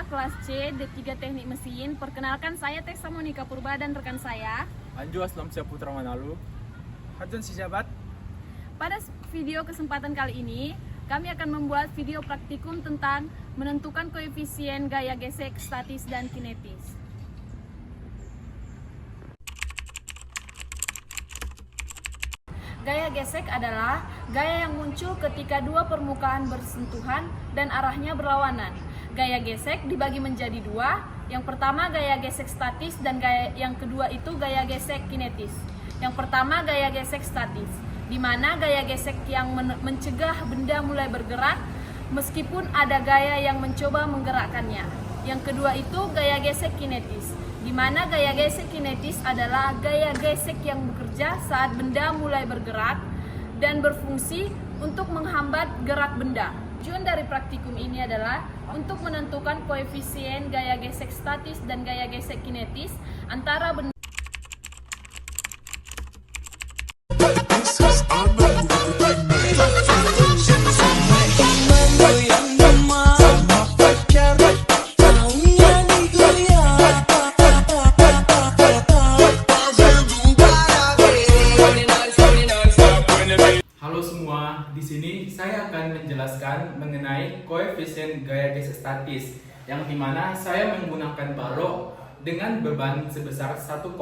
kelas C D3 Teknik Mesin. Perkenalkan saya Tessa Monika Purba dan rekan saya Anju Aslam Putra Manalu. Hadun Sijabat. Pada video kesempatan kali ini, kami akan membuat video praktikum tentang menentukan koefisien gaya gesek statis dan kinetis. Gaya gesek adalah gaya yang muncul ketika dua permukaan bersentuhan dan arahnya berlawanan. Gaya gesek dibagi menjadi dua. Yang pertama gaya gesek statis dan yang kedua itu gaya gesek kinetis. Yang pertama gaya gesek statis, di mana gaya gesek yang mencegah benda mulai bergerak meskipun ada gaya yang mencoba menggerakkannya. Yang kedua itu gaya gesek kinetis, di mana gaya gesek kinetis adalah gaya gesek yang bekerja saat benda mulai bergerak dan berfungsi untuk menghambat gerak benda. Tujuan dari praktikum ini adalah untuk menentukan koefisien gaya gesek statis dan gaya gesek kinetis antara benda. Halo semua, di sini saya akan menjelaskan mengenai koefisien gaya gesek statis, yang dimana saya menggunakan balok dengan beban sebesar 1,52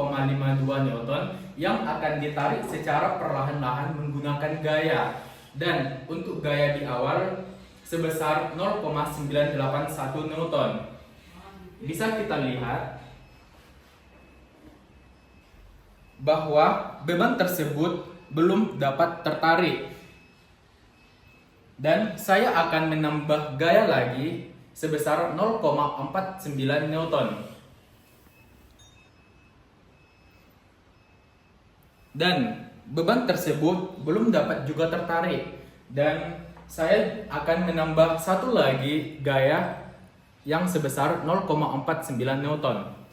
Newton yang akan ditarik secara perlahan-lahan menggunakan gaya, dan untuk gaya di awal sebesar 0,981 Newton. Bisa kita lihat bahwa beban tersebut belum dapat tertarik, dan saya akan menambah gaya lagi sebesar 0,49 Newton, dan beban tersebut belum dapat juga tertarik, dan saya akan menambah satu lagi gaya yang sebesar 0,49 Newton.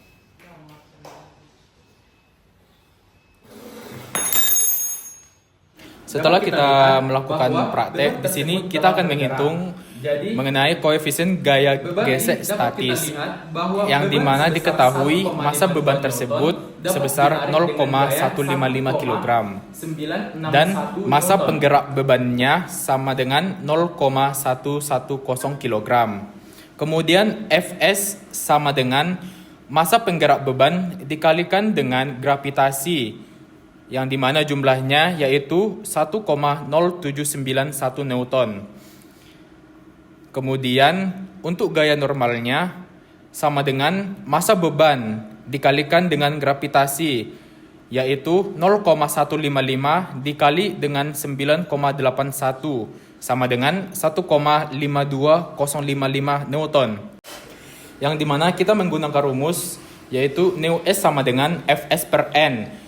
Setelah kita melakukan praktek di sini, kita akan menghitung mengenai koefisien gaya gesek statis, yang dimana diketahui massa beban tersebut sebesar 0,155 kg dan massa penggerak bebannya sama dengan 0,110 kg. Kemudian Fs sama dengan massa penggerak beban dikalikan dengan gravitasi, yang dimana jumlahnya yaitu 1,0791 Newton. Kemudian untuk gaya normalnya sama dengan massa beban dikalikan dengan gravitasi, yaitu 0,155 dikali dengan 9,81 sama dengan 1,52055 Newton. Yang dimana kita menggunakan rumus yaitu neu S sama dengan Fs per N.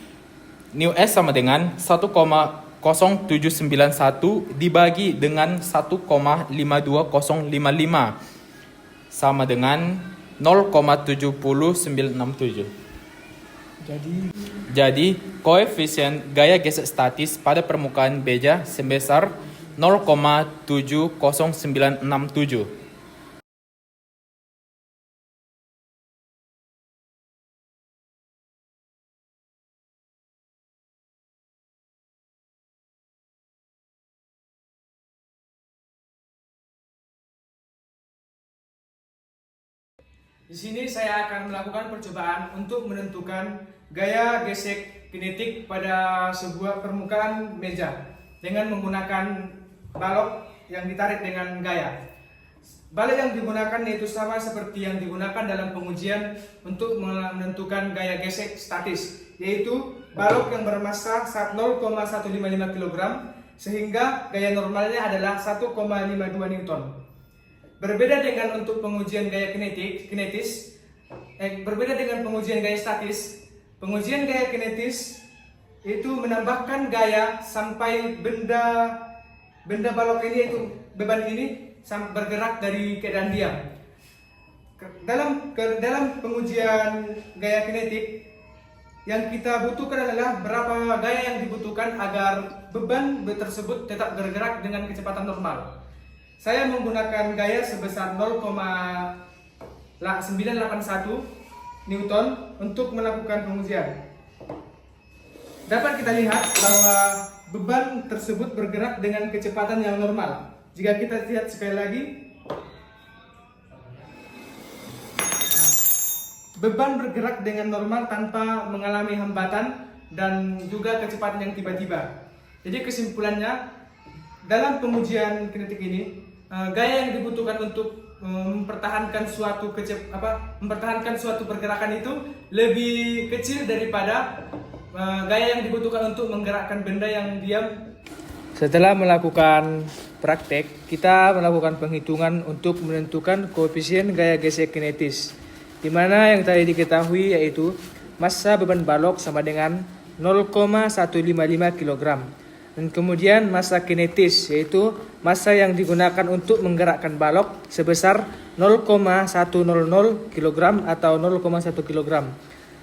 Neu S sama dengan 1,0791 dibagi dengan 1,52055 sama dengan 0,70967. Jadi koefisien gaya gesek statis pada permukaan beja sebesar 0,70967. Di sini saya akan melakukan percobaan untuk menentukan gaya gesek kinetik pada sebuah permukaan meja dengan menggunakan balok yang ditarik dengan gaya. Balok yang digunakan yaitu sama seperti yang digunakan dalam pengujian untuk menentukan gaya gesek statis, yaitu balok yang bermassa 0,155 kg sehingga gaya normalnya adalah 1,52 Newton. Berbeda dengan untuk pengujian gaya berbeda dengan pengujian gaya statis. Pengujian gaya kinetis itu menambahkan gaya sampai benda balok ini, yaitu beban ini, bergerak dari keadaan diam. Dalam pengujian gaya kinetik, yang kita butuhkan adalah berapa gaya yang dibutuhkan agar beban tersebut tetap bergerak dengan kecepatan normal. Saya menggunakan gaya sebesar 0,70991 981 Newton untuk melakukan pengujian. Dapat kita lihat bahwa beban tersebut bergerak dengan kecepatan yang normal. Jika kita lihat sekali lagi, beban bergerak dengan normal tanpa mengalami hambatan dan juga kecepatan yang tiba-tiba. Jadi kesimpulannya, dalam pengujian kinetik ini, gaya yang dibutuhkan untuk mempertahankan suatu pergerakan itu lebih kecil daripada gaya yang dibutuhkan untuk menggerakkan benda yang diam. Setelah melakukan praktek, kita melakukan penghitungan untuk menentukan koefisien gaya gesek kinetis, di mana yang tadi diketahui yaitu massa beban balok sama dengan 0,155 kg. Dan kemudian massa kinetis, yaitu massa yang digunakan untuk menggerakkan balok sebesar 0,100 kg atau 0,1 kg.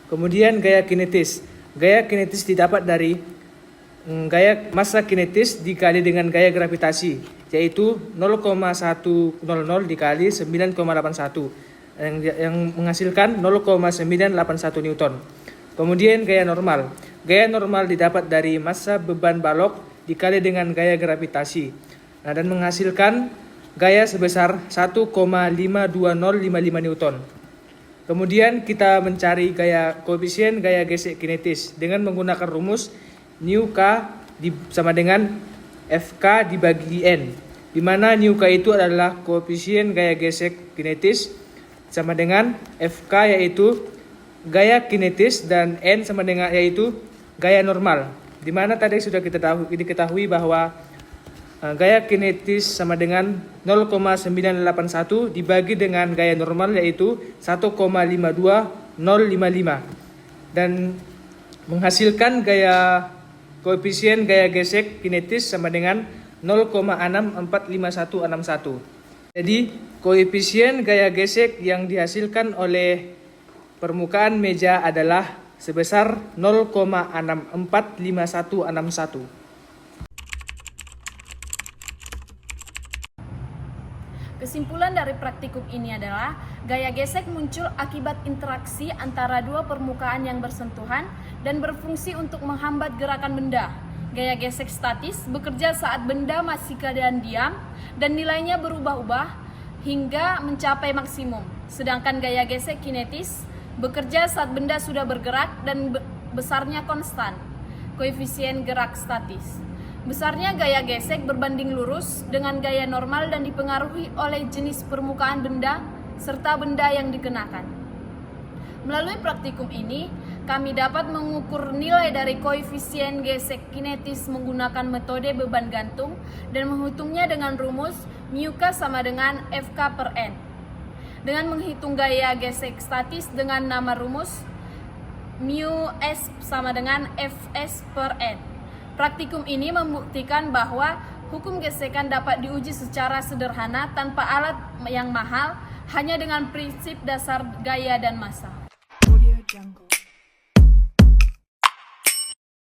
Kemudian gaya kinetis. Gaya kinetis didapat dari gaya massa kinetis dikali dengan gaya gravitasi, yaitu 0,100 dikali 9,81 yang menghasilkan 0,981 Newton. Kemudian gaya normal. Gaya normal didapat dari massa beban balok dikali dengan gaya gravitasi, dan menghasilkan gaya sebesar 1,52055 Newton. Kemudian kita mencari koefisien gaya gesek kinetis dengan menggunakan rumus nu K sama dengan Fk dibagi N, di mana nu K itu adalah koefisien gaya gesek kinetis sama dengan Fk yaitu gaya kinetis dan N sama dengan yaitu gaya normal, di mana tadi sudah kita diketahui bahwa gaya kinetis sama dengan 0,981 dibagi dengan gaya normal yaitu 1,52055 dan menghasilkan koefisien gaya gesek kinetis sama dengan 0,645161. Jadi koefisien gaya gesek yang dihasilkan oleh permukaan meja adalah sebesar 0,645161. Kesimpulan dari praktikum ini adalah gaya gesek muncul akibat interaksi antara dua permukaan yang bersentuhan dan berfungsi untuk menghambat gerakan benda. Gaya gesek statis bekerja saat benda masih keadaan diam dan nilainya berubah-ubah hingga mencapai maksimum. Sedangkan gaya gesek kinetis bekerja saat benda sudah bergerak dan besarnya konstan. Koefisien gerak statis. Besarnya gaya gesek berbanding lurus dengan gaya normal dan dipengaruhi oleh jenis permukaan benda serta benda yang dikenakan. Melalui praktikum ini, kami dapat mengukur nilai dari koefisien gesek kinetis menggunakan metode beban gantung dan menghitungnya dengan rumus mu K sama dengan Fk per N. Dengan menghitung gaya gesek statis dengan nama rumus mu S sama dengan Fs per N. Praktikum ini membuktikan bahwa hukum gesekan dapat diuji secara sederhana tanpa alat yang mahal, hanya dengan prinsip dasar gaya dan massa. Audio Jungle.